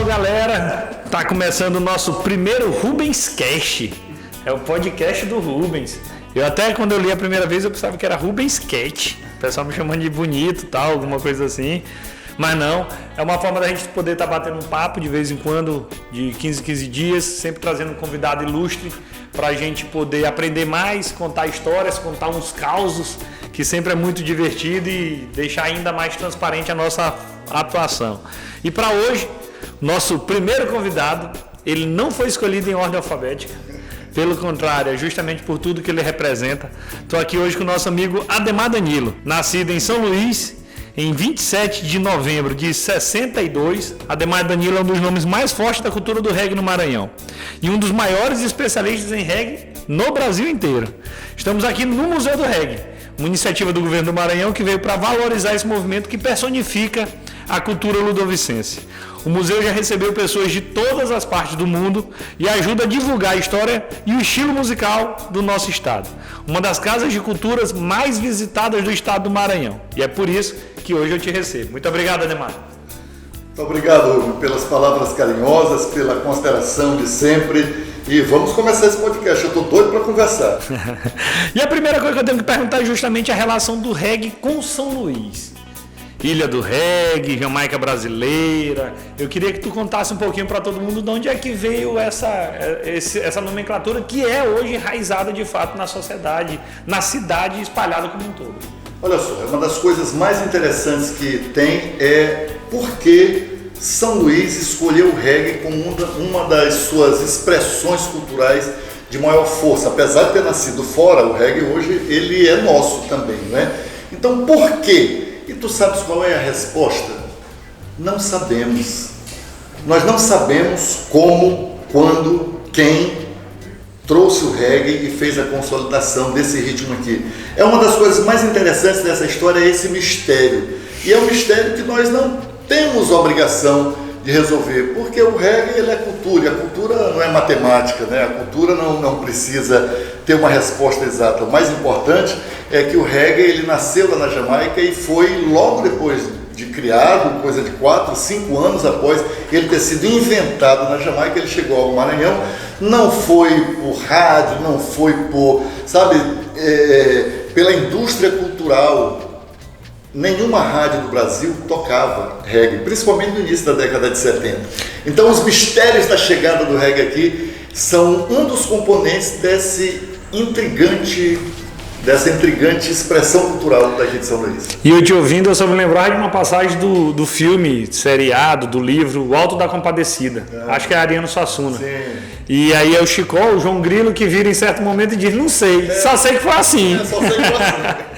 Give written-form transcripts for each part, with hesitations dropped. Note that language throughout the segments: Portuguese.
galera, tá começando o nosso primeiro Rubens Cast, é o podcast do Rubens. Eu até quando eu li a primeira vez eu pensava que era Rubens Cat, o pessoal me chamando de bonito, tal, alguma coisa assim, mas não, é uma forma da gente poder estar batendo um papo de vez em quando, de 15 em 15 dias, sempre trazendo um convidado ilustre pra gente poder aprender mais, contar histórias, contar uns causos, que sempre é muito divertido e deixar ainda mais transparente a nossa atuação. E para hoje, nosso primeiro convidado, ele não foi escolhido em ordem alfabética, pelo contrário, é justamente por tudo que ele representa. Estou aqui hoje com o nosso amigo Ademar Danilo, nascido em São Luís, em 27 de novembro de 62. Ademar Danilo é um dos nomes mais fortes da cultura do reggae no Maranhão e um dos maiores especialistas em reggae no Brasil inteiro. Estamos aqui no Museu do Reggae, uma iniciativa do governo do Maranhão que veio para valorizar esse movimento que personifica a cultura ludovicense. O museu já recebeu pessoas de todas as partes do mundo e ajuda a divulgar a história e o estilo musical do nosso estado. Uma das casas de culturas mais visitadas do estado do Maranhão. E é por isso que hoje eu te recebo. Muito obrigado, Ademar. Muito obrigado pelas palavras carinhosas, pela consideração de sempre. E vamos começar esse podcast, eu estou doido para conversar. E a primeira coisa que eu tenho que perguntar é justamente a relação do reggae com São Luís. Ilha do Reggae, Jamaica brasileira. Eu queria que tu contasse um pouquinho para todo mundo de onde é que veio essa nomenclatura que é hoje enraizada de fato na sociedade, na cidade espalhada como um todo. Olha só, uma das coisas mais interessantes que tem é por que São Luís escolheu o reggae como uma das suas expressões culturais de maior força. Apesar de ter nascido fora, o reggae hoje ele é nosso também, né? Então por quê? E tu sabes qual é a resposta? Não sabemos. Nós não sabemos como, quando, quem trouxe o reggae e fez a consolidação desse ritmo aqui. É uma das coisas mais interessantes dessa história, é esse mistério. E é um mistério que nós não temos obrigação de resolver, porque o reggae ele é cultura, e a cultura não é matemática, né? A cultura não precisa ter uma resposta exata. O mais importante é que o reggae ele nasceu lá na Jamaica e foi logo depois de criado, coisa de 4, 5 anos após ele ter sido inventado na Jamaica, ele chegou ao Maranhão. Não foi por rádio, não foi por, pela indústria cultural. Nenhuma rádio do Brasil tocava reggae, principalmente no início da década de 70. Então os mistérios da chegada do reggae aqui são um dos componentes dessa intrigante expressão cultural daqui de São Luís. E eu te ouvindo, eu só me lembrar de uma passagem do filme, seriado, do livro O Alto da Compadecida. Acho que é Ariano Suassuna. Sim. E aí é o Chicó, o João Grilo, que vira em certo momento e diz, não sei, só sei que foi assim. Só sei que foi assim.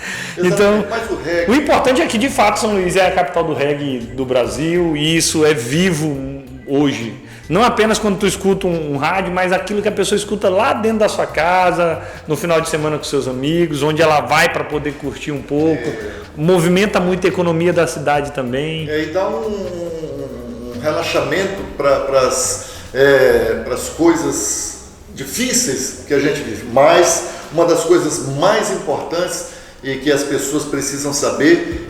Então, mas o reggae... o importante é que, de fato, São Luís é a capital do reggae do Brasil e isso é vivo hoje. Não apenas quando tu escuta um rádio, mas aquilo que a pessoa escuta lá dentro da sua casa, no final de semana com seus amigos, onde ela vai para poder curtir um pouco. Movimenta muito a economia da cidade também. E dá um relaxamento para as coisas difíceis que a gente vive. Mas uma das coisas mais importantes e que as pessoas precisam saber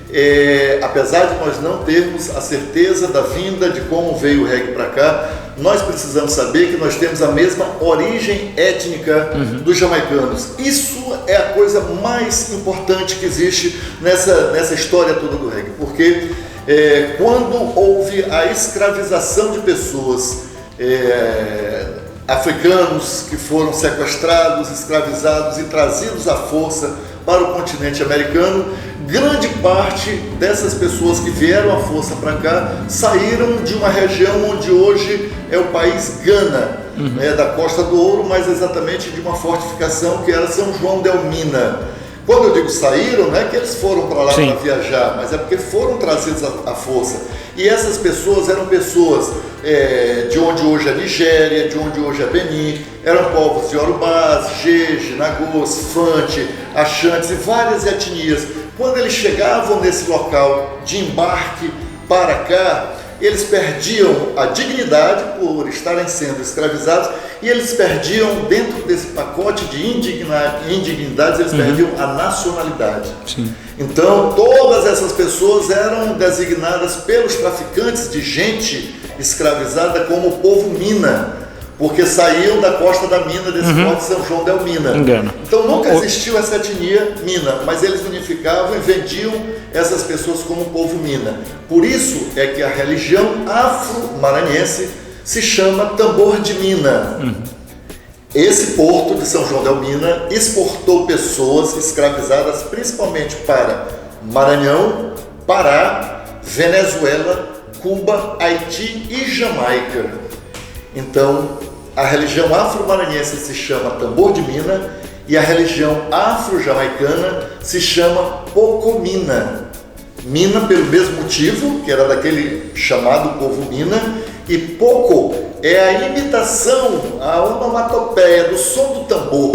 apesar de nós não termos a certeza da vinda de como veio o reggae para cá, nós precisamos saber que nós temos a mesma origem étnica dos jamaicanos. Isso é a coisa mais importante que existe nessa história toda do reggae, porque quando houve a escravização de pessoas, africanos que foram sequestrados, escravizados e trazidos à força para o continente americano, grande parte dessas pessoas que vieram à força para cá saíram de uma região onde hoje é o país Gana, da Costa do Ouro, mais exatamente de uma fortificação que era São João del Mina. Quando eu digo saíram, não é que eles foram para lá para viajar, mas é porque foram trazidos à força. E essas pessoas eram pessoas de onde hoje é Nigéria, de onde hoje é Benin, eram povos de Yorubás, Jeje, Nagôs, Fante, Achantes e várias etnias. Quando eles chegavam nesse local de embarque para cá, eles perdiam a dignidade por estarem sendo escravizados e eles perdiam, dentro desse pacote de indignidades, eles perdiam a nacionalidade. Sim. Então, todas essas pessoas eram designadas pelos traficantes de gente escravizada como povo mina, porque saíam da costa da mina desse Forte São João del Mina. Engano. Então nunca existiu essa etnia mina, mas eles unificavam e vendiam essas pessoas como povo mina. Por isso é que a religião afro-maranhense se chama Tambor de Mina. Esse porto de São João del Mina exportou pessoas escravizadas principalmente para Maranhão, Pará, Venezuela, Cuba, Haiti e Jamaica. Então, a religião afro-maranhense se chama Tambor de Mina e a religião afro-jamaicana se chama Pocomina. Mina pelo mesmo motivo, que era daquele chamado povo Mina, e Poco é a imitação, a onomatopeia do som do tambor.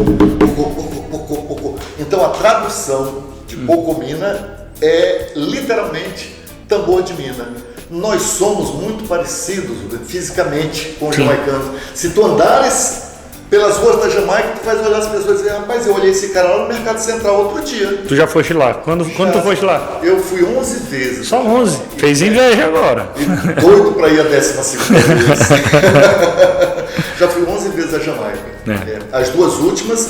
Então a tradução de Pocomina é literalmente tambor de mina. Nós somos muito parecidos fisicamente com os jamaicanos. Se tu andares pelas ruas da Jamaica, tu vais olhar as pessoas e dizer: rapaz, eu olhei esse cara lá no Mercado Central outro dia. Tu já foste lá? Quando tu foste lá? Eu fui 11 vezes. Só 11? Fez inveja agora. E doido para ir a 12ª vez. Já fui 11 vezes à Jamaica. As duas últimas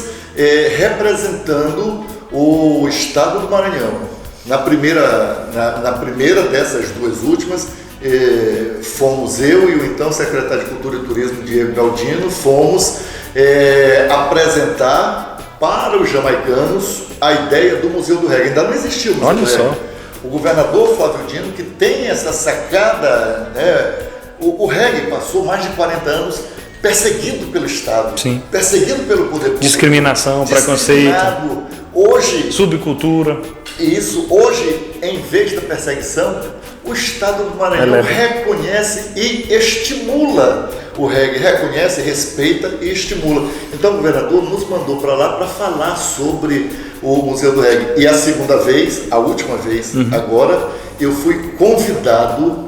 representando o estado do Maranhão. Na primeira dessas duas últimas, fomos eu e o então secretário de Cultura e Turismo, Diego Galdino, fomos apresentar para os jamaicanos a ideia do Museu do Reggae. Ainda não existia o Museu do Reggae. Só. O governador Flávio Dino, que tem essa sacada, o reggae passou mais de 40 anos perseguido pelo Estado, perseguido pelo poder público. Discriminação, preconceito. Hoje, subcultura. Isso, hoje, em vez da perseguição, o Estado do Maranhão reconhece e estimula o reggae, reconhece, respeita e estimula. Então o governador nos mandou para lá para falar sobre o Museu do Reggae. E a segunda vez, a última vez, agora, eu fui convidado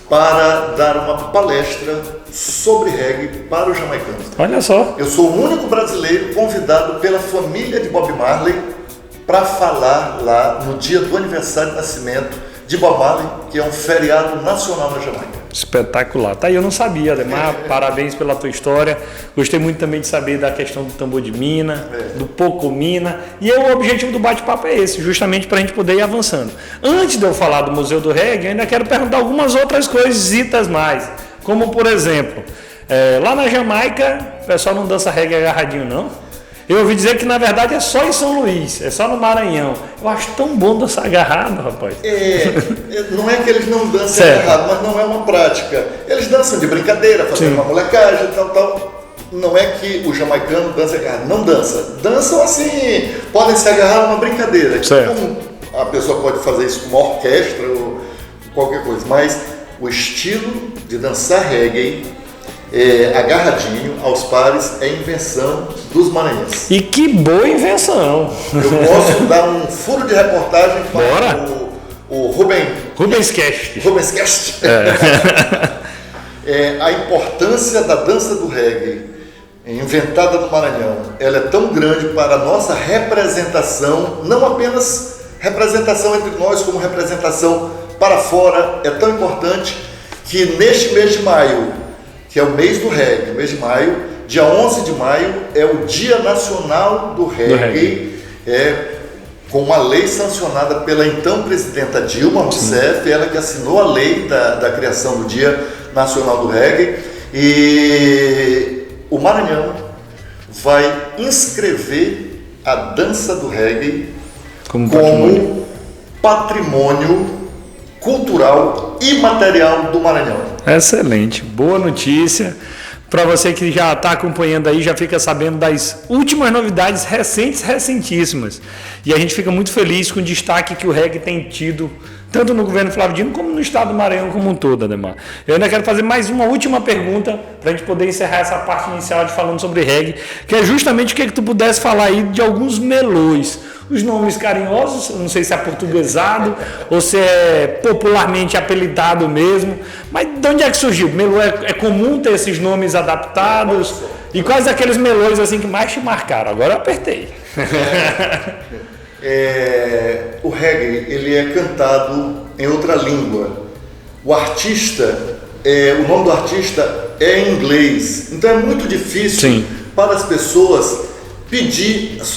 para dar uma palestra sobre reggae para os jamaicanos. Olha só. Eu sou o único brasileiro convidado pela família de Bob Marley para falar lá no dia do aniversário de nascimento de Bob Marley, que é um feriado nacional na Jamaica. Espetacular. Tá aí, eu não sabia, Ademar. Parabéns pela tua história. Gostei muito também de saber da questão do tambor de mina, do Pocomina. E o objetivo do bate-papo é esse, justamente para a gente poder ir avançando. Antes de eu falar do Museu do Reggae, eu ainda quero perguntar algumas outras coisitas mais. Como, por exemplo, lá na Jamaica, o pessoal não dança reggae agarradinho, não? Eu ouvi dizer que, na verdade, é só em São Luís, é só no Maranhão. Eu acho tão bom dançar agarrado, rapaz. Não é que eles não dancem agarrado, mas não é uma prática. Eles dançam de brincadeira, fazendo uma molecagem, tal. Não é que o jamaicano dança agarrado, não dança. Dançam assim, podem se agarrar numa brincadeira. Então, a pessoa pode fazer isso com uma orquestra ou qualquer coisa, mas o estilo de dançar reggae agarradinho aos pares é invenção dos maranhenses. E que boa invenção! Eu posso dar um furo de reportagem para o Rubens Cast. A importância da dança do reggae inventada no Maranhão, ela é tão grande para a nossa representação, não apenas representação entre nós, como representação para fora, é tão importante que neste mês de maio, que é o mês do reggae, o mês de maio, dia 11 de maio, é o Dia Nacional do Reggae, com uma lei sancionada pela então presidenta Dilma Rousseff, ela que assinou a lei da criação do Dia Nacional do Reggae, e o Maranhão vai inscrever a dança do reggae como patrimônio cultural e material do Maranhão. Excelente, boa notícia. Para você que já está acompanhando aí, já fica sabendo das últimas novidades recentíssimas. E a gente fica muito feliz com o destaque que o reggae tem tido, tanto no governo Flávio Dino, como no estado do Maranhão como um todo, Ademar. Eu ainda quero fazer mais uma última pergunta, para a gente poder encerrar essa parte inicial de falando sobre reggae, que é justamente o que tu pudesse falar aí de alguns melôs. os nomes carinhosos, não sei se é portuguesado ou se é popularmente apelidado mesmo, mas de onde é que surgiu? Melô é comum ter esses nomes adaptados? E quais aqueles melôs assim que mais te marcaram? Agora eu apertei. O reggae, ele é cantado em outra língua. O artista, o nome do artista é em inglês. Então é muito difícil para as pessoas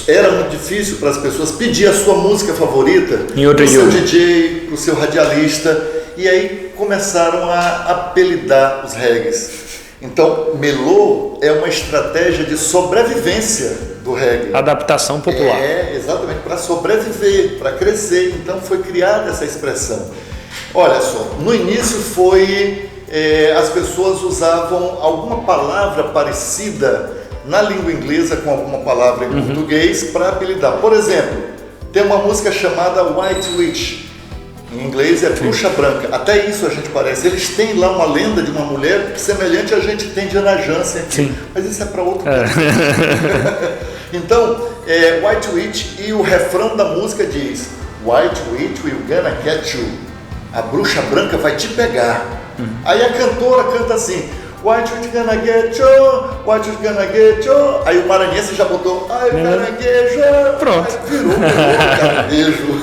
era muito difícil para as pessoas pedir a sua música favorita para o seu DJ, para o seu radialista, e aí começaram a apelidar os reggaes. Então, melô é uma estratégia de sobrevivência do reggae. Adaptação popular. Exatamente, para sobreviver, para crescer. Então foi criada essa expressão. Olha só, no início as pessoas usavam alguma palavra parecida na língua inglesa com alguma palavra em português para apelidar. Por exemplo, tem uma música chamada White Witch. Em inglês é bruxa branca. Até isso a gente parece. Eles têm lá uma lenda de uma mulher semelhante a gente tem de Ana Jansen aqui. Mas isso é para outro tempo. Então, White Witch, e o refrão da música diz: White Witch will gonna get you. A bruxa branca vai te pegar. Aí a cantora canta assim: White Witch gonna get you, White Witch gonna get you. Aí o maranhense já botou I caranguejo. Pronto. Aí virou caranguejo.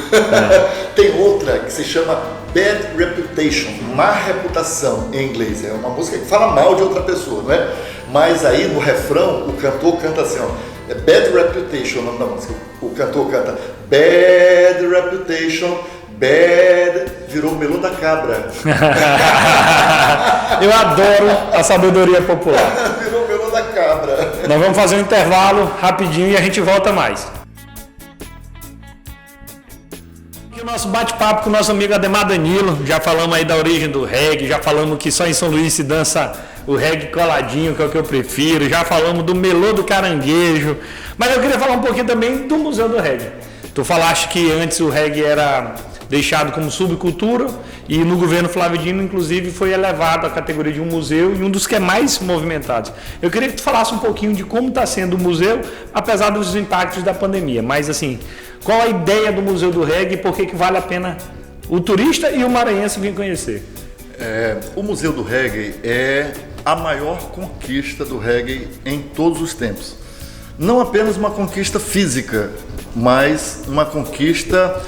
Tem outra que se chama Bad Reputation, má reputação em inglês. É uma música que fala mal de outra pessoa, não é? Mas aí no refrão o cantor canta assim, ó, Bad Reputation, o nome da música. O cantor canta Bad Reputation, Bad, virou melô da cabra. Eu adoro a sabedoria popular. Virou melô da cabra. Nós vamos fazer um intervalo rapidinho e a gente volta mais. O nosso bate-papo com o nosso amigo Ademar Danilo. Já falamos aí da origem do reggae, já falamos que só em São Luís se dança o reggae coladinho, que é o que eu prefiro, já falamos do melô do caranguejo, mas eu queria falar um pouquinho também do Museu do Reggae. Tu falaste que antes o reggae era deixado como subcultura e no governo Flávio Dino, inclusive, foi elevado à categoria de um museu e um dos que é mais movimentados. Eu queria que tu falasse um pouquinho de como está sendo o museu, apesar dos impactos da pandemia, mas assim, qual a ideia do Museu do Reggae e por que vale a pena o turista e o maranhense vir conhecer? O Museu do Reggae é a maior conquista do reggae em todos os tempos. Não apenas uma conquista física, mas uma conquista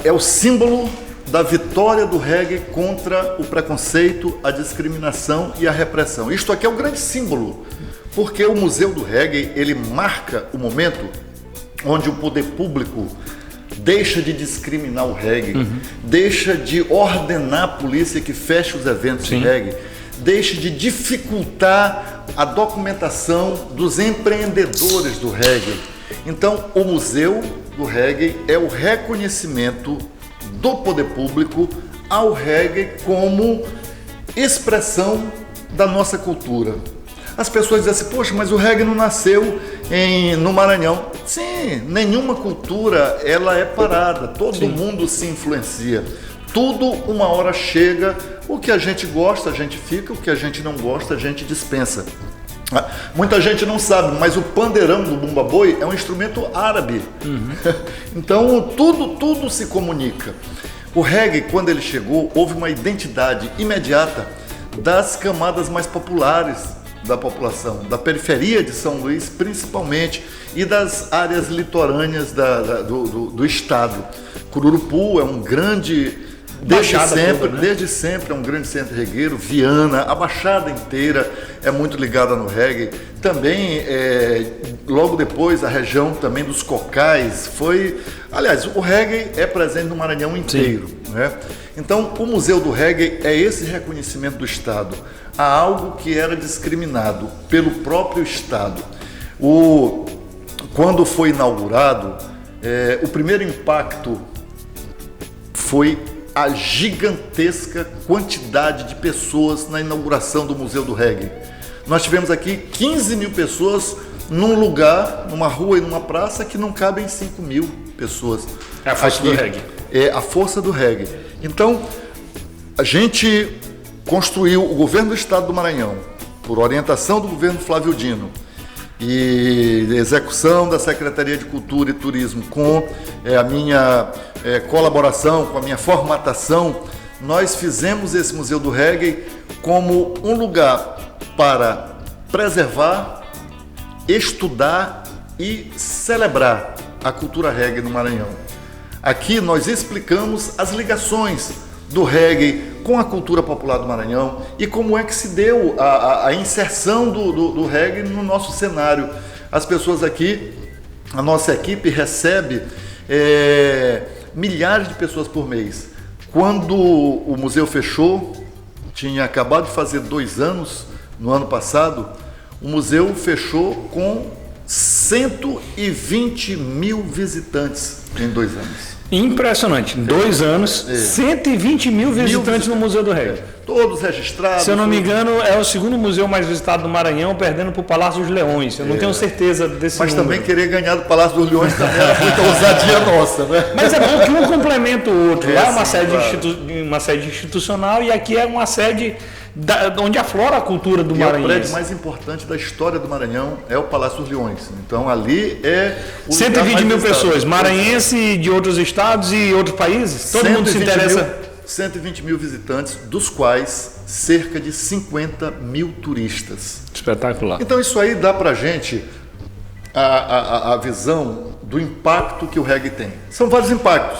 é o símbolo da vitória do reggae contra o preconceito, a discriminação e a repressão. Isto aqui é o grande símbolo, porque o Museu do Reggae, ele marca o momento onde o poder público deixa de discriminar o reggae, deixa de ordenar a polícia que feche os eventos de reggae, deixa de dificultar a documentação dos empreendedores do reggae. Então, o Museu do Reggae é o reconhecimento do poder público ao reggae como expressão da nossa cultura. As pessoas dizem assim, poxa, mas o reggae não nasceu no Maranhão. Sim, nenhuma cultura ela é parada, todo mundo se influencia. Tudo uma hora chega, o que a gente gosta a gente fica, o que a gente não gosta a gente dispensa. Muita gente não sabe, mas o pandeirão do bumba boi é um instrumento árabe. Então tudo se comunica. O reggae, quando ele chegou, houve uma identidade imediata das camadas mais populares da população, da periferia de São Luís principalmente, e das áreas litorâneas do estado. Cururupu é um grande... Desde sempre é um grande centro regueiro. Viana, a Baixada inteira é muito ligada no reggae. Também, logo depois, a região também dos Cocais foi... Aliás, o reggae é presente no Maranhão inteiro, né? Então, o Museu do Reggae é esse reconhecimento do Estado a algo que era discriminado pelo próprio Estado. Quando foi inaugurado, o primeiro impacto foi a gigantesca quantidade de pessoas na inauguração do Museu do Reggae. Nós tivemos aqui 15 mil pessoas num lugar, numa rua e numa praça que não cabem 5 mil pessoas. É a força do reggae. É a força do reggae. Então, a gente construiu, o governo do estado do Maranhão, por orientação do governo Flávio Dino, e execução da Secretaria de Cultura e Turismo com a minha colaboração, com a minha formatação, nós fizemos esse Museu do Reggae como um lugar para preservar, estudar e celebrar a cultura reggae no Maranhão. Aqui nós explicamos as ligações do reggae com a cultura popular do Maranhão e como é que se deu a inserção do reggae no nosso cenário. As pessoas aqui, a nossa equipe recebe milhares de pessoas por mês. Quando o museu fechou, tinha acabado de fazer 2 anos, no ano passado, o museu fechou com 120 mil visitantes em 2 anos. Impressionante. 2 anos, 120 mil visitantes no Museu do Reggae. Todos registrados. Se eu não me engano, é o segundo museu mais visitado do Maranhão, perdendo para o Palácio dos Leões. Eu não tenho certeza desse Mas número. também querer ganhar do Palácio dos Leões também era muita ousadia nossa, né? Mas é bom que um complementa o outro. Lá é uma sim, sede, claro. uma sede institucional e aqui é uma sede onde aflora a cultura do Maranhão. O prédio mais importante da história do Maranhão é o Palácio dos Leões. Então ali é o 120 mil pessoas, maranhense de outros estados e outros países. Todo mundo se interessa. 120 mil visitantes, dos quais cerca de 50 mil turistas. Espetacular. Então isso aí dá pra gente a visão do impacto que o reggae tem. São vários impactos.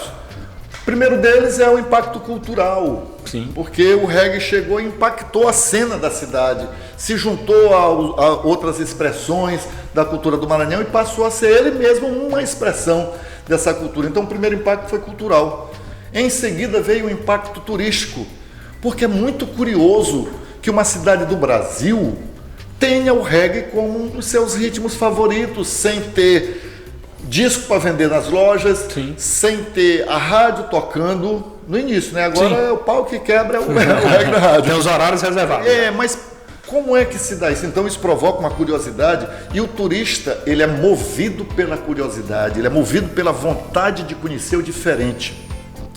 O primeiro deles é o impacto cultural. Sim. Porque o reggae chegou e impactou a cena da cidade, se juntou a outras expressões da cultura do Maranhão e passou a ser ele mesmo uma expressão dessa cultura. Então o primeiro impacto foi cultural. Em seguida veio o impacto turístico, porque é muito curioso que uma cidade do Brasil tenha o reggae como um dos seus ritmos favoritos, sem ter disco para vender nas lojas, Sim. sem ter a rádio tocando no início, né? Agora Sim. o pau que quebra é o reggae na rádio. Tem os horários reservados. Mas como é que se dá isso? Então isso provoca uma curiosidade e o turista, ele é movido pela curiosidade, ele é movido pela vontade de conhecer o diferente.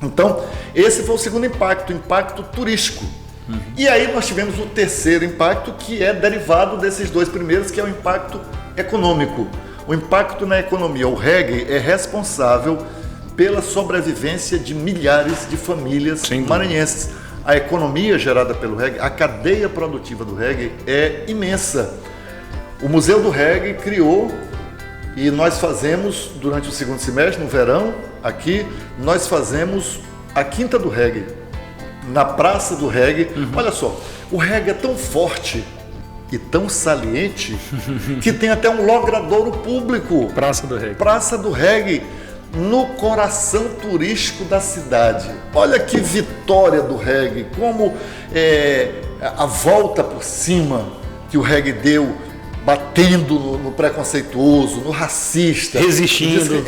Então, esse foi o segundo impacto, o impacto turístico. E aí nós tivemos o terceiro impacto, que é derivado desses 2 primeiros, que é o impacto econômico. O impacto na economia. O reggae é responsável pela sobrevivência de milhares de famílias maranhenses. A economia gerada pelo reggae, a cadeia produtiva do reggae é imensa. O Museu do Reggae criou, e nós fazemos, durante o segundo semestre, no verão, aqui, nós fazemos a Quinta do Reggae, na Praça do Reggae. Olha só, o reggae é tão forte e tão saliente que tem até um logradouro público. Praça do Reggae. Praça do Reggae, no coração turístico da cidade. Olha que vitória do reggae, como a volta por cima que o reggae deu, batendo no preconceituoso, no racista. Resistindo.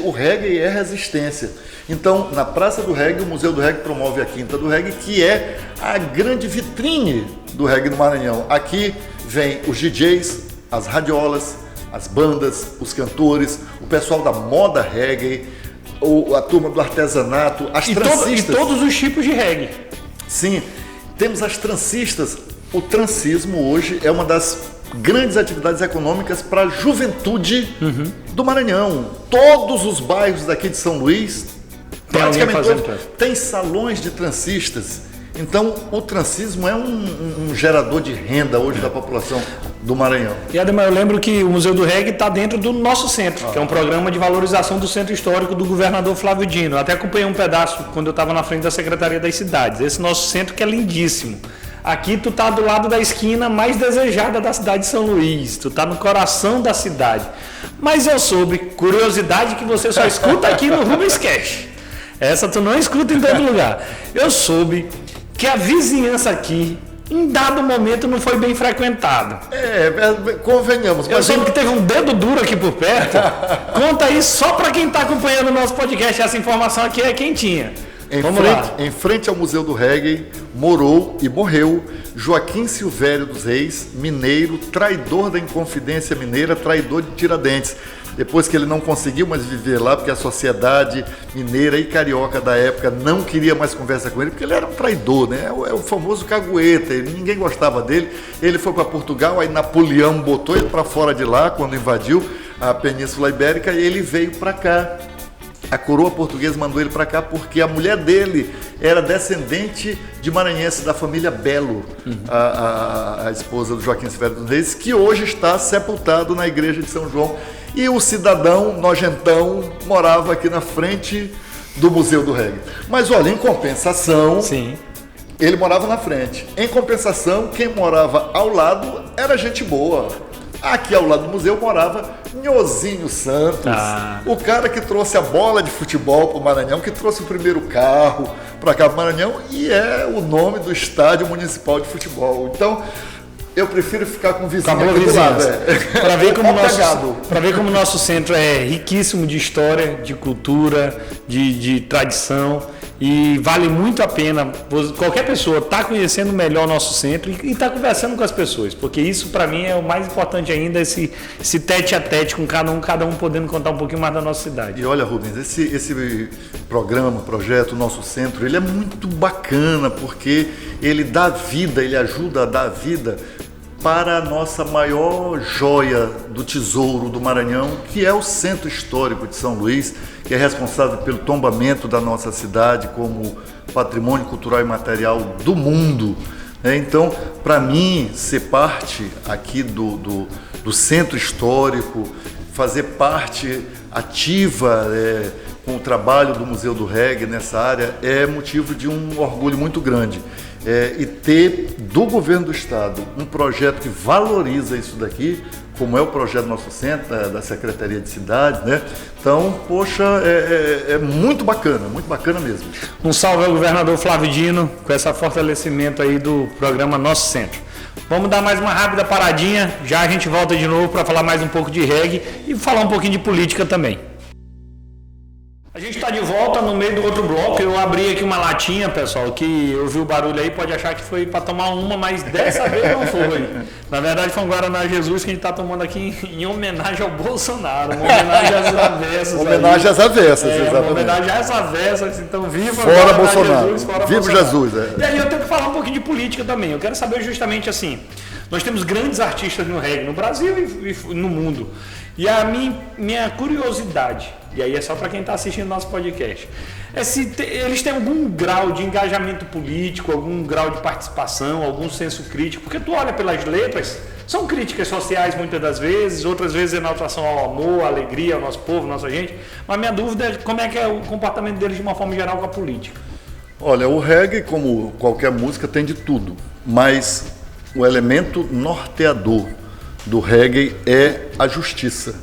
O reggae é resistência. Então, na Praça do Reggae, o Museu do Reggae promove a Quinta do Reggae, que é a grande vitrine do reggae no Maranhão. Aqui vem os DJs, as radiolas, as bandas, os cantores, o pessoal da moda reggae, a turma do artesanato, as trancistas. E todos os tipos de reggae. Sim, temos as trancistas. O transismo hoje é uma das grandes atividades econômicas para a juventude do Maranhão. Todos os bairros daqui de São Luís, praticamente todos, tem salões de transistas. Então, o transismo é um gerador de renda hoje da população do Maranhão. E Ademar, eu lembro que o Museu do Reggae está dentro do nosso centro, que é um programa de valorização do centro histórico do governador Flávio Dino. Eu até acompanhei um pedaço quando eu estava na frente da Secretaria das Cidades. Esse nosso centro que é lindíssimo. Aqui tu tá do lado da esquina mais desejada da cidade de São Luís. Tu tá no coração da cidade. Mas eu soube, curiosidade que você só escuta aqui no Rubens Cash. Essa tu não escuta em todo lugar. Eu soube que a vizinhança aqui, em dado momento, não foi bem frequentada. Convenhamos. Eu soube que teve um dedo duro aqui por perto. Conta aí só para quem está acompanhando o nosso podcast. Essa informação aqui é quentinha. Em frente ao Museu do Reggae, morou e morreu Joaquim Silvério dos Reis, mineiro, traidor da Inconfidência Mineira, traidor de Tiradentes. depois que ele não conseguiu mais viver lá, porque a sociedade mineira e carioca da época não queria mais conversa com ele, porque ele era um traidor, né? É o famoso cagueta, ninguém gostava dele. Ele foi para Portugal, aí Napoleão botou ele para fora de lá, quando invadiu a Península Ibérica, e ele veio para cá. A coroa portuguesa mandou ele para cá porque a mulher dele era descendente de maranhense da família Belo, a esposa do Joaquim Severo dos Reis, que hoje está sepultado na igreja de São João. E o cidadão nojentão morava aqui na frente do Museu do Reggae. Mas olha, em compensação, sim, ele morava na frente. Em compensação, quem morava ao lado era gente boa. Aqui ao lado do museu morava Nhozinho Santos, o cara que trouxe a bola de futebol para o Maranhão, que trouxe o primeiro carro para cá para o Maranhão, e é o nome do estádio municipal de futebol. Então, eu prefiro ficar com o vizinho aqui do lado. Para ver como o nosso centro é riquíssimo de história, de cultura, de tradição. E vale muito a pena qualquer pessoa estar conhecendo melhor o nosso centro e estar conversando com as pessoas, porque isso para mim é o mais importante ainda, esse tete a tete com cada um podendo contar um pouquinho mais da nossa cidade. E olha, Rubens, esse projeto Nosso Centro, ele é muito bacana porque ele dá vida, ele ajuda a dar vida para a nossa maior joia do tesouro do Maranhão, que é o Centro Histórico de São Luís, que é responsável pelo tombamento da nossa cidade como patrimônio cultural e material do mundo. Então, para mim, ser parte aqui do Centro Histórico, fazer parte ativa com o trabalho do Museu do Reggae nessa área, é motivo de um orgulho muito grande. E ter do governo do estado um projeto que valoriza isso daqui, como é o projeto Nosso Centro, da Secretaria de Cidades, né? Então, poxa, é muito bacana mesmo. Um salve ao governador Flávio Dino, com esse fortalecimento aí do programa Nosso Centro. Vamos dar mais uma rápida paradinha, já a gente volta de novo para falar mais um pouco de reggae e falar um pouquinho de política também. A gente está de volta no meio do outro bloco. Eu abri aqui uma latinha, pessoal, que ouviu o barulho aí, pode achar que foi para tomar uma, mas dessa vez não foi. Na verdade foi um Guaraná Jesus que a gente está tomando aqui em homenagem ao Bolsonaro, uma homenagem às avessas. Homenagem às avessas, exatamente. Uma homenagem às avessas, então viva fora Bolsonaro, Jesus, fora viva Bolsonaro. Jesus. E aí eu tenho que falar um pouquinho de política também. Eu quero saber justamente assim, nós temos grandes artistas no reggae, no Brasil e no mundo. E a minha curiosidade, e aí é só para quem está assistindo nosso podcast, é se eles têm algum grau de engajamento político, algum grau de participação, algum senso crítico, porque tu olha pelas letras, são críticas sociais muitas das vezes, outras vezes exaltação ao amor, à alegria, ao nosso povo, à nossa gente, mas minha dúvida é como é que é o comportamento deles de uma forma geral com a política. Olha, o reggae, como qualquer música, tem de tudo, mas o elemento norteador do reggae é a justiça.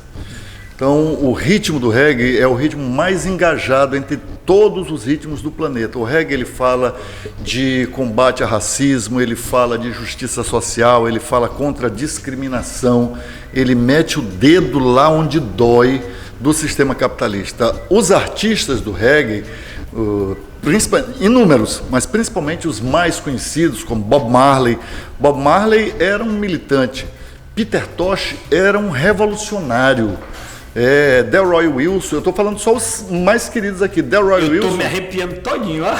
Então, o ritmo do reggae é o ritmo mais engajado entre todos os ritmos do planeta. O reggae, ele fala de combate ao racismo, ele fala de justiça social, ele fala contra a discriminação, ele mete o dedo lá onde dói do sistema capitalista. Os artistas do reggae, inúmeros, mas principalmente os mais conhecidos, como Bob Marley. Bob Marley era um militante. Peter Tosh era um revolucionário. Delroy Wilson, eu estou falando só os mais queridos aqui. Delroy Wilson. Eu estou me arrepiando todinho, ó.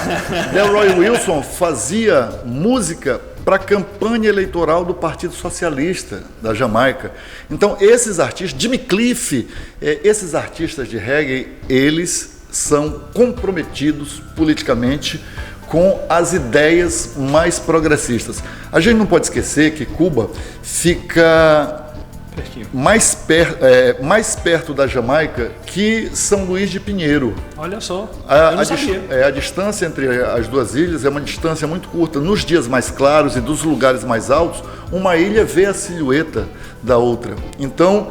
Delroy Wilson fazia música para a campanha eleitoral do Partido Socialista da Jamaica. Então, esses artistas, Jimmy Cliff, esses artistas de reggae, eles são comprometidos politicamente com as ideias mais progressistas. A gente não pode esquecer que Cuba fica mais perto da Jamaica que São Luís de Pinheiro. Olha só, eu não sabia. A distância entre as duas ilhas é uma distância muito curta. Nos dias mais claros e dos lugares mais altos, uma ilha vê a silhueta da outra. Então,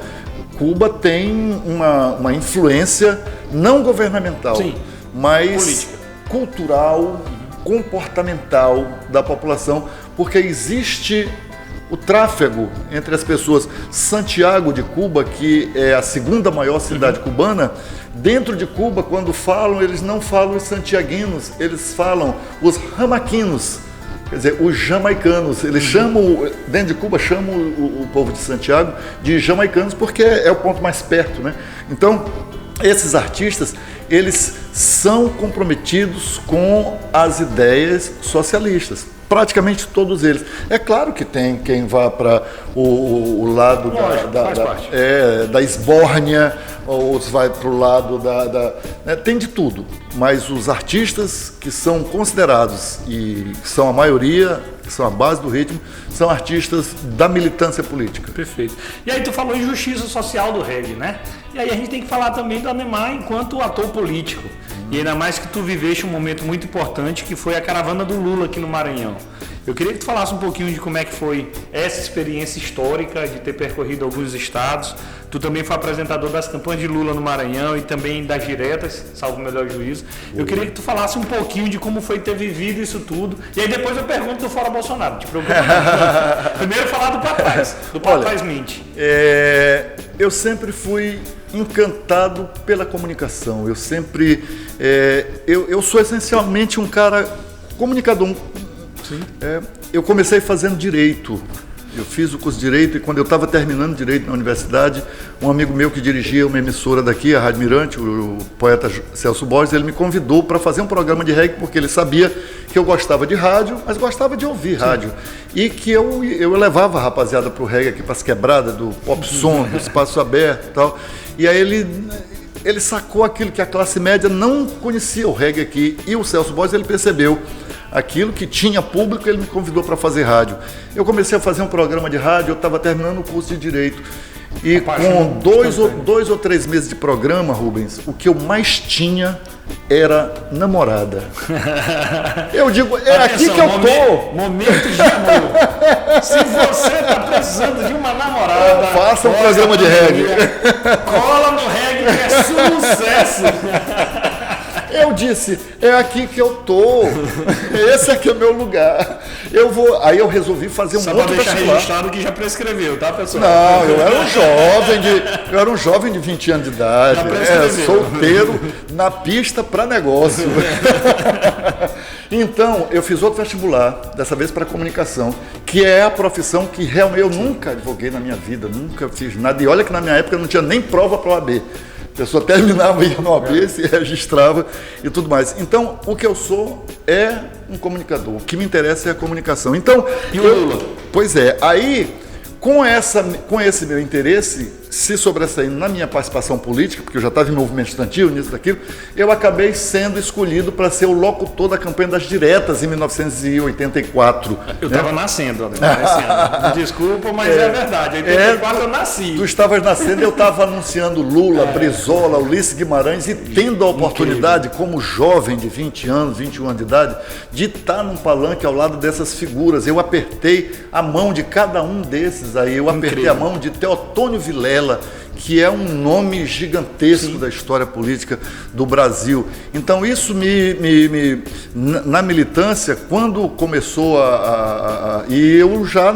Cuba tem uma influência não governamental, sim, mas política, cultural, comportamental da população, porque existe o tráfego entre as pessoas. Santiago de Cuba, que é a segunda maior cidade cubana, dentro de Cuba, quando falam, eles não falam os santiaguinos, eles falam os jamaquinos. Quer dizer, os jamaicanos, eles chamam, dentro de Cuba, chamam o povo de Santiago de jamaicanos porque é o ponto mais perto, né? Então, esses artistas, eles são comprometidos com as ideias socialistas. Praticamente todos eles. É claro que tem quem vá para o lado da esbórnia, ou vai para o lado né? Tem de tudo. Mas os artistas que são considerados, e que são a maioria, que são a base do ritmo, são artistas da militância política. Perfeito. E aí tu falou em justiça social do reggae, né? E aí a gente tem que falar também do Ademar enquanto ator político. E ainda mais que tu viveste um momento muito importante, que foi a caravana do Lula aqui no Maranhão. Eu queria que tu falasse um pouquinho de como é que foi essa experiência histórica de ter percorrido alguns estados. Tu também foi apresentador das campanhas de Lula no Maranhão e também das diretas, salvo o melhor juízo. Eu queria que tu falasse um pouquinho de como foi ter vivido isso tudo. E aí depois eu pergunto do Fora Bolsonaro, te preocupa não. Primeiro falar do Pra Trás, Mente. Eu sempre fui encantado pela comunicação. Eu sempre... eu sou essencialmente um cara comunicador. Eu comecei fazendo direito. Eu fiz o curso de Direito e quando eu estava terminando Direito na universidade, um amigo meu que dirigia uma emissora daqui, a Rádio Mirante, o poeta Celso Borges, ele me convidou para fazer um programa de reggae porque ele sabia que eu gostava de rádio, mas gostava de ouvir rádio. E que eu levava a rapaziada para o reggae aqui, para as quebradas, do pop som, do espaço aberto e tal. E aí ele sacou aquilo que a classe média não conhecia, o reggae aqui. E o Celso Borges, ele percebeu aquilo que tinha público, ele me convidou para fazer rádio. Eu comecei a fazer um programa de rádio, eu estava terminando o curso de Direito. E com dois ou 3 meses de programa, Rubens, o que eu mais tinha era namorada. Eu digo, aqui que eu tô. Momento de amor. Se você está precisando de uma namorada, faça um programa de reggae. Cola no reggae que é sucesso. Eu disse, é aqui que eu tô. Esse aqui é o meu lugar. Aí eu resolvi fazer um outro vestibular. Só para deixar registrado que já prescreveu, tá, pessoal? Não, eu era um jovem de 20 anos de idade, solteiro, na pista para negócio. Então, eu fiz outro vestibular, dessa vez para comunicação, que é a profissão que realmente eu nunca advoguei na minha vida, nunca fiz nada. E olha que na minha época não tinha nem prova para o OAB. A pessoa terminava, ia no OAB, se registrava e tudo mais. Então, o que eu sou é um comunicador. O que me interessa é a comunicação. Então, e o Lula? Pois é. Aí, com esse meu interesse, se sobressaindo na minha participação política, porque eu já estava em movimento estudantil, nisso, daquilo, eu acabei sendo escolhido para ser o locutor da campanha das diretas em 1984. Eu estava nascendo, nesse ano. Desculpa, mas é verdade. Em 84 eu nasci. Tu estavas nascendo, eu estava anunciando Lula, Brizola, Ulisses Guimarães e tendo a oportunidade, como jovem de 20 anos, 21 anos de idade, de estar num palanque ao lado dessas figuras. Eu apertei a mão de cada um desses aí. Eu apertei a mão de Teotônio Vilela, que é um nome gigantesco da história política do Brasil. Então isso na militância, quando começou e eu já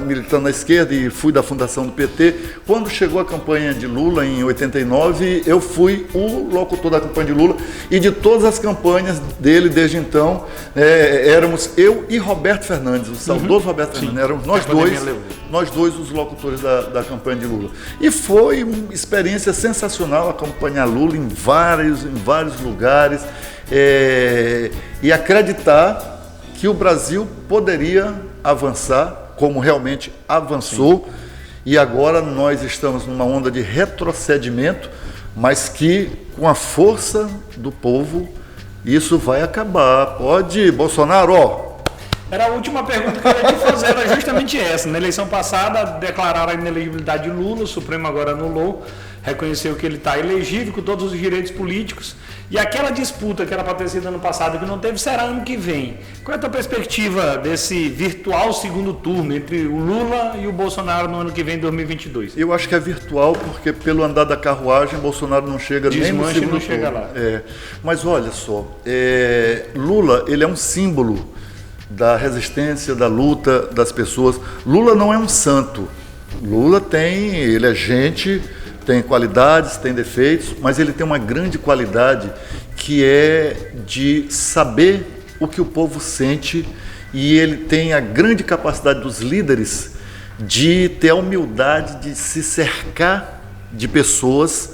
militando na esquerda e fui da fundação do PT, quando chegou a campanha de Lula em 89, eu fui o locutor da campanha de Lula e de todas as campanhas dele desde então, éramos eu e Roberto Fernandes, o saudoso Roberto Fernandes, éramos nós dois os locutores da campanha de Lula. E foi uma experiência sensacional acompanhar Lula em vários lugares e acreditar que o Brasil poderia avançar, como realmente avançou. Sim. E agora nós estamos numa onda de retrocedimento, mas que com a força do povo isso vai acabar. Pode, Bolsonaro, Era a última pergunta que eu ia te fazer, era justamente essa. Na eleição passada, declararam a inelegibilidade de Lula, o Supremo agora anulou, reconheceu que ele está elegível com todos os direitos políticos. E aquela disputa que era para ter sido ano passado, que não teve, será ano que vem. Qual é a tua perspectiva desse virtual segundo turno entre o Lula e o Bolsonaro no ano que vem, 2022? Eu acho que é virtual, porque pelo andar da carruagem, Bolsonaro não chega nem no segundo turno. Chega lá. Mas olha só, Lula, ele é um símbolo da resistência, da luta das pessoas. Lula não é um santo. Lula ele é gente, tem qualidades, tem defeitos, mas ele tem uma grande qualidade que é de saber o que o povo sente e ele tem a grande capacidade dos líderes de ter a humildade de se cercar de pessoas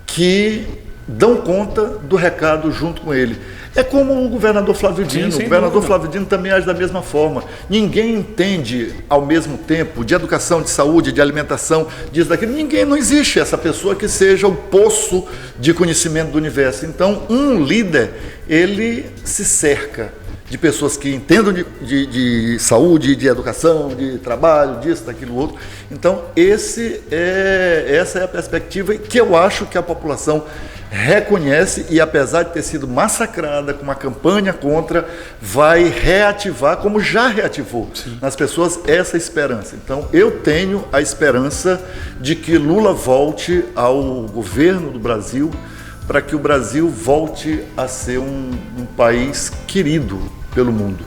que dão conta do recado junto com ele. É como o governador Flávio Dino. Sim, o governador dúvida. Flávio Dino também age da mesma forma. Ninguém entende ao mesmo tempo de educação, de saúde, de alimentação, disso, daquilo. Não existe essa pessoa que seja o poço de conhecimento do universo. Então, um líder, ele se cerca de pessoas que entendam de saúde, de educação, de trabalho, disso, daquilo, outro. Então, essa é a perspectiva que eu acho que a população reconhece e, apesar de ter sido massacrada com uma campanha contra, vai reativar, como já reativou nas pessoas, essa esperança. Então, eu tenho a esperança de que Lula volte ao governo do Brasil, para que o Brasil volte a ser um país querido pelo mundo.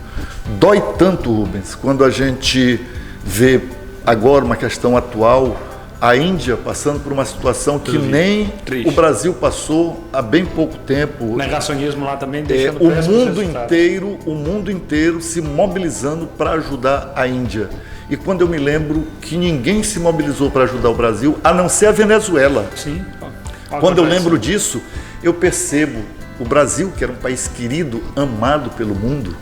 Dói tanto, Rubens, quando a gente vê agora uma questão atual, a Índia passando por uma situação que nem Triste. o Brasil passou há bem pouco tempo. O negacionismo lá também deixando o péssimos mundo inteiro se mobilizando para ajudar a Índia. E quando eu me lembro que ninguém se mobilizou para ajudar o Brasil, a não ser a Venezuela. Sim. Quando eu lembro disso, eu percebo o Brasil, que era um país querido, amado pelo mundo,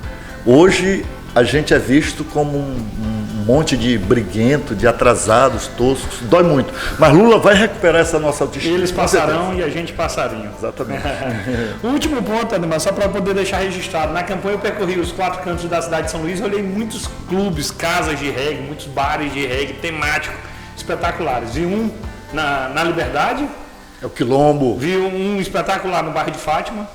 hoje a gente é visto como um monte de briguento, de atrasados, toscos, dói muito. Mas Lula vai recuperar essa nossa autoestima. Eles passarão e a gente passarinho. Exatamente. O último ponto, Ademar, só para poder deixar registrado, na campanha eu percorri os 4 cantos da cidade de São Luís, olhei muitos clubes, casas de reggae, muitos bares de reggae temáticos espetaculares. Vi um na Liberdade, É o Quilombo, vi um espetacular no bairro de Fátima.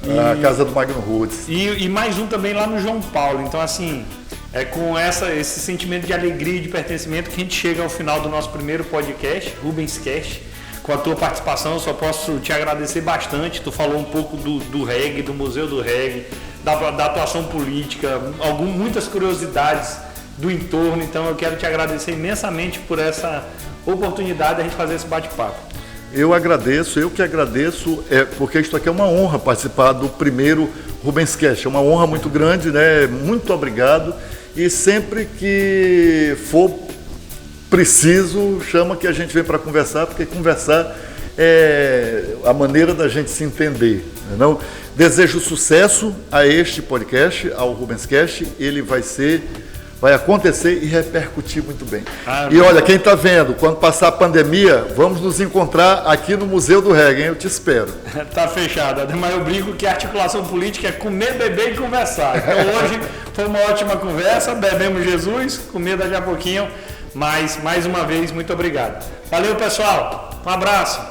a casa do Magno Rhodes. E mais um também lá no João Paulo. Então, assim, é com esse sentimento de alegria e de pertencimento que a gente chega ao final do nosso primeiro podcast, Rubens Cast. Com a tua participação, eu só posso te agradecer bastante. Tu falou um pouco do reggae, do Museu do Reggae, da atuação política, muitas curiosidades do entorno. Então, eu quero te agradecer imensamente por essa oportunidade de a gente fazer esse bate-papo. Eu que agradeço, porque isso aqui é uma honra participar do primeiro Rubens Cast. É uma honra muito grande, né? Muito obrigado. E sempre que for preciso, chama que a gente vem para conversar, porque conversar é a maneira da gente se entender. Não? Desejo sucesso a este podcast, ao Rubens Cast. Ele vai acontecer e repercutir muito bem. E olha, quem está vendo, quando passar a pandemia, vamos nos encontrar aqui no Museu do Reggae, hein? Eu te espero. Tá fechado. Ademar, eu brinco que a articulação política é comer, beber e conversar. Então hoje foi uma ótima conversa, bebemos Jesus, comer daqui a pouquinho, mas mais uma vez, muito obrigado. Valeu, pessoal. Um abraço.